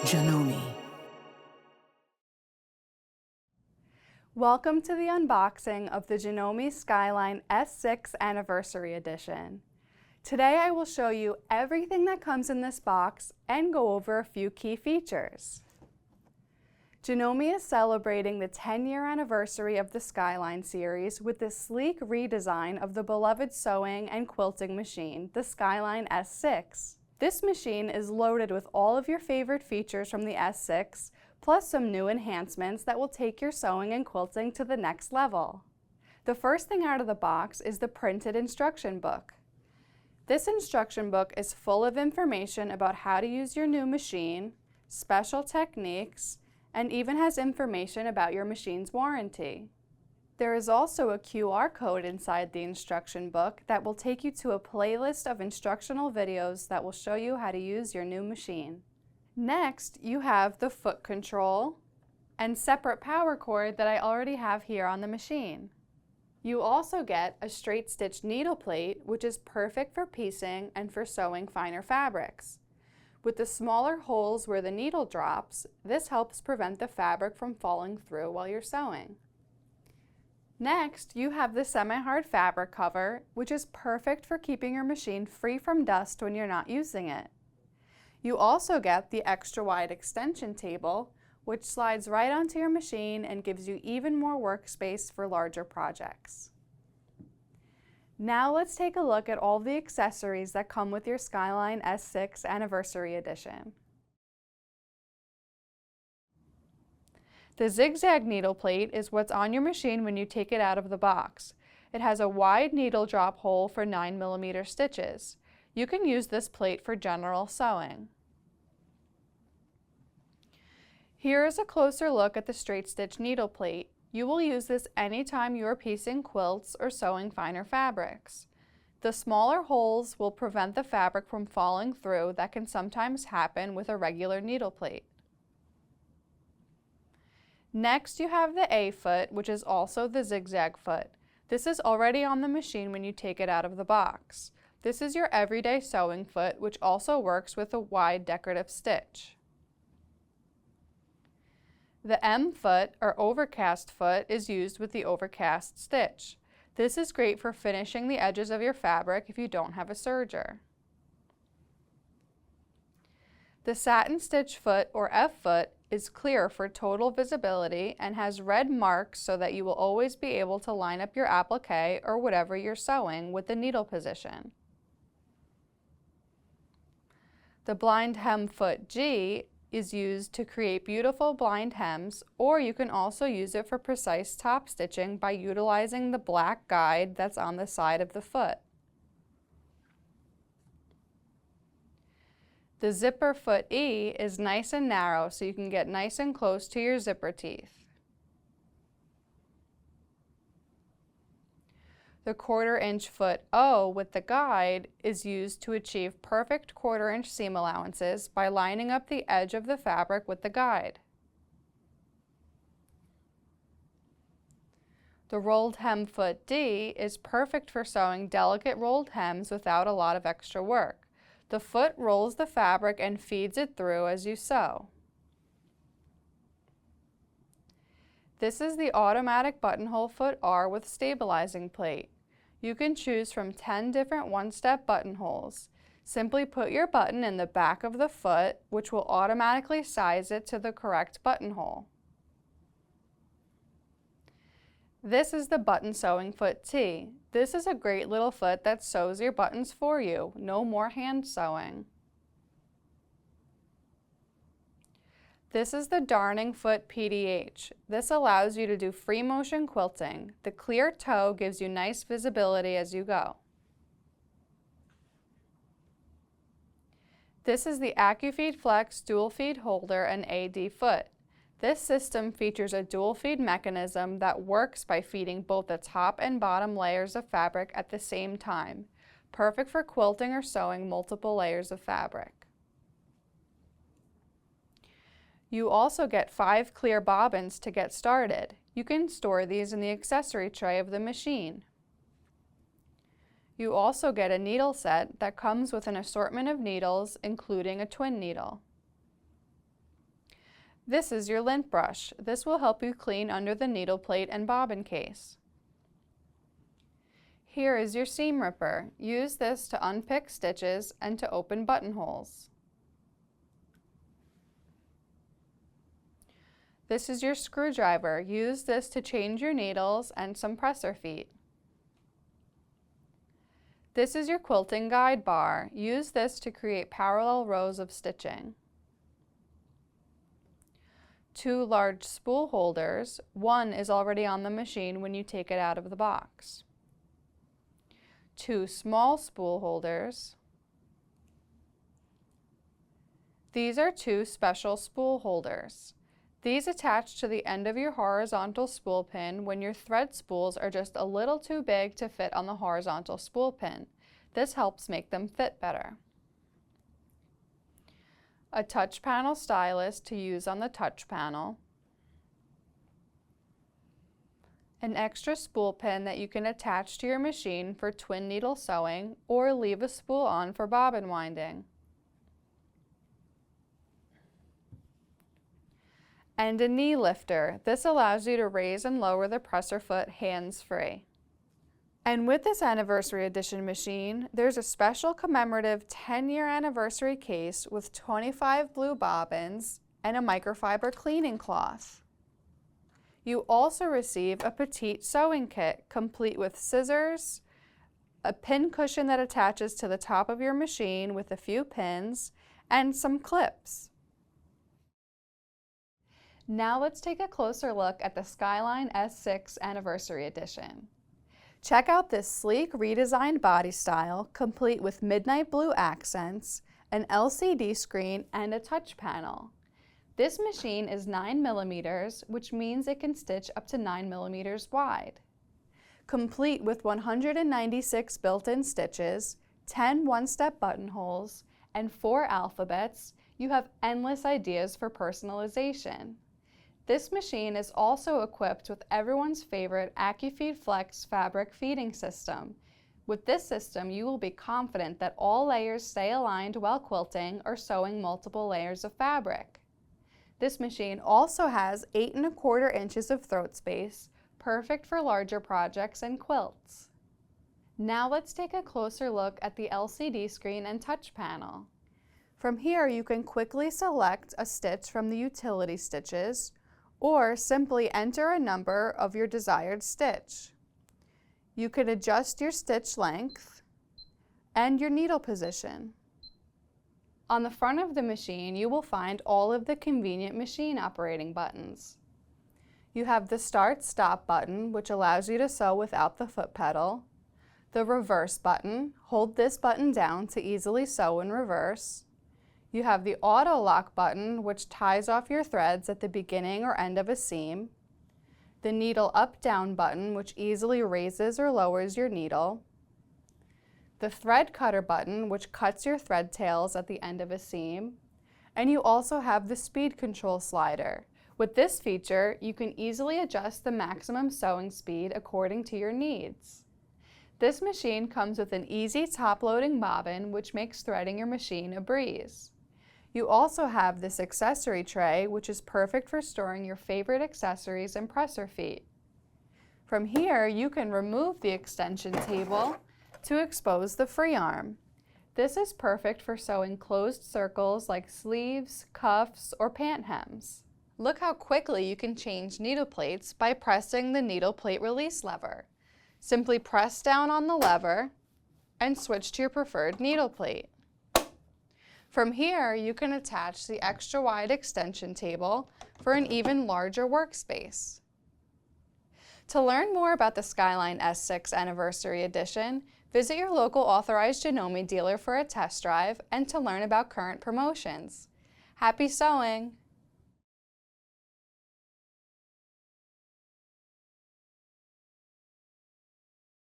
Janome. Welcome to the unboxing of the Janome Skyline S6 Anniversary Edition. Today I will show you everything that comes in this box and go over a few key features. Janome is celebrating the 10-year anniversary of the Skyline series with the sleek redesign of the beloved sewing and quilting machine, the Skyline S6. This machine is loaded with all of your favorite features from the S6, plus some new enhancements that will take your sewing and quilting to the next level. The first thing out of the box is the printed instruction book. This instruction book is full of information about how to use your new machine, special techniques, and even has information about your machine's warranty. There is also a QR code inside the instruction book that will take you to a playlist of instructional videos that will show you how to use your new machine. Next, you have the foot control and separate power cord that I already have here on the machine. You also get a straight stitch needle plate, which is perfect for piecing and for sewing finer fabrics. With the smaller holes where the needle drops, this helps prevent the fabric from falling through while you're sewing. Next, you have the semi-hard fabric cover, which is perfect for keeping your machine free from dust when you're not using it. You also get the extra wide extension table, which slides right onto your machine and gives you even more workspace for larger projects. Now let's take a look at all the accessories that come with your Skyline S6 Anniversary Edition. The zigzag needle plate is what's on your machine when you take it out of the box. It has a wide needle drop hole for 9mm stitches. You can use this plate for general sewing. Here is a closer look at the straight stitch needle plate. You will use this anytime you are piecing quilts or sewing finer fabrics. The smaller holes will prevent the fabric from falling through that can sometimes happen with a regular needle plate. Next, you have the A foot, which is also the zigzag foot. This is already on the machine when you take it out of the box. This is your everyday sewing foot, which also works with a wide decorative stitch. The M foot, or overcast foot, is used with the overcast stitch. This is great for finishing the edges of your fabric if you don't have a serger. The satin stitch foot, or F foot, is clear for total visibility and has red marks so that you will always be able to line up your applique or whatever you're sewing with the needle position. The blind hem foot G is used to create beautiful blind hems, or you can also use it for precise top stitching by utilizing the black guide that's on the side of the foot. The zipper foot E is nice and narrow so you can get nice and close to your zipper teeth. The 1/4 inch foot O with the guide is used to achieve perfect 1/4 inch seam allowances by lining up the edge of the fabric with the guide. The rolled hem foot D is perfect for sewing delicate rolled hems without a lot of extra work. The foot rolls the fabric and feeds it through as you sew. This is the automatic buttonhole foot R with stabilizing plate. You can choose from 10 different one-step buttonholes. Simply put your button in the back of the foot, which will automatically size it to the correct buttonhole. This is the button sewing foot T. This is a great little foot that sews your buttons for you. No more hand sewing. This is the darning foot PDH. This allows you to do free motion quilting. The clear toe gives you nice visibility as you go. This is the AccuFeed Flex dual feed holder and AD foot. This system features a dual feed mechanism that works by feeding both the top and bottom layers of fabric at the same time. Perfect for quilting or sewing multiple layers of fabric. You also get 5 clear bobbins to get started. You can store these in the accessory tray of the machine. You also get a needle set that comes with an assortment of needles, including a twin needle. This is your lint brush. This will help you clean under the needle plate and bobbin case. Here is your seam ripper. Use this to unpick stitches and to open buttonholes. This is your screwdriver. Use this to change your needles and some presser feet. This is your quilting guide bar. Use this to create parallel rows of stitching. 2 large spool holders. One is already on the machine when you take it out of the box. 2 small spool holders. These are 2 special spool holders. These attach to the end of your horizontal spool pin when your thread spools are just a little too big to fit on the horizontal spool pin. This helps make them fit better. A touch panel stylus to use on the touch panel. An extra spool pin that you can attach to your machine for twin needle sewing or leave a spool on for bobbin winding. And a knee lifter. This allows you to raise and lower the presser foot hands-free. And with this Anniversary Edition machine, there's a special commemorative 10-year anniversary case with 25 blue bobbins and a microfiber cleaning cloth. You also receive a petite sewing kit complete with scissors, a pin cushion that attaches to the top of your machine with a few pins, and some clips. Now let's take a closer look at the Skyline S6 Anniversary Edition. Check out this sleek redesigned body style, complete with midnight blue accents, an LCD screen, and a touch panel. This machine is 9 millimeters, which means it can stitch up to 9 millimeters wide. Complete with 196 built-in stitches, 10 one-step buttonholes, and 4 alphabets, you have endless ideas for personalization. This machine is also equipped with everyone's favorite AccuFeed Flex fabric feeding system. With this system, you will be confident that all layers stay aligned while quilting or sewing multiple layers of fabric. This machine also has 8¼ inches of throat space, perfect for larger projects and quilts. Now let's take a closer look at the LCD screen and touch panel. From here, you can quickly select a stitch from the utility stitches, or simply enter a number of your desired stitch. You can adjust your stitch length and your needle position. On the front of the machine, you will find all of the convenient machine operating buttons. You have the Start/Stop button, which allows you to sew without the foot pedal. The Reverse button. Hold this button down to easily sew in reverse. You have the Auto Lock button, which ties off your threads at the beginning or end of a seam. The Needle Up/Down button, which easily raises or lowers your needle. The Thread Cutter button, which cuts your thread tails at the end of a seam. And you also have the Speed Control slider. With this feature, you can easily adjust the maximum sewing speed according to your needs. This machine comes with an easy top-loading bobbin, which makes threading your machine a breeze. You also have this accessory tray, which is perfect for storing your favorite accessories and presser feet. From here, you can remove the extension table to expose the free arm. This is perfect for sewing closed circles like sleeves, cuffs, or pant hems. Look how quickly you can change needle plates by pressing the needle plate release lever. Simply press down on the lever and switch to your preferred needle plate. From here, you can attach the extra wide extension table for an even larger workspace. To learn more about the Skyline S6 Anniversary Edition, visit your local authorized Janome dealer for a test drive and to learn about current promotions. Happy sewing!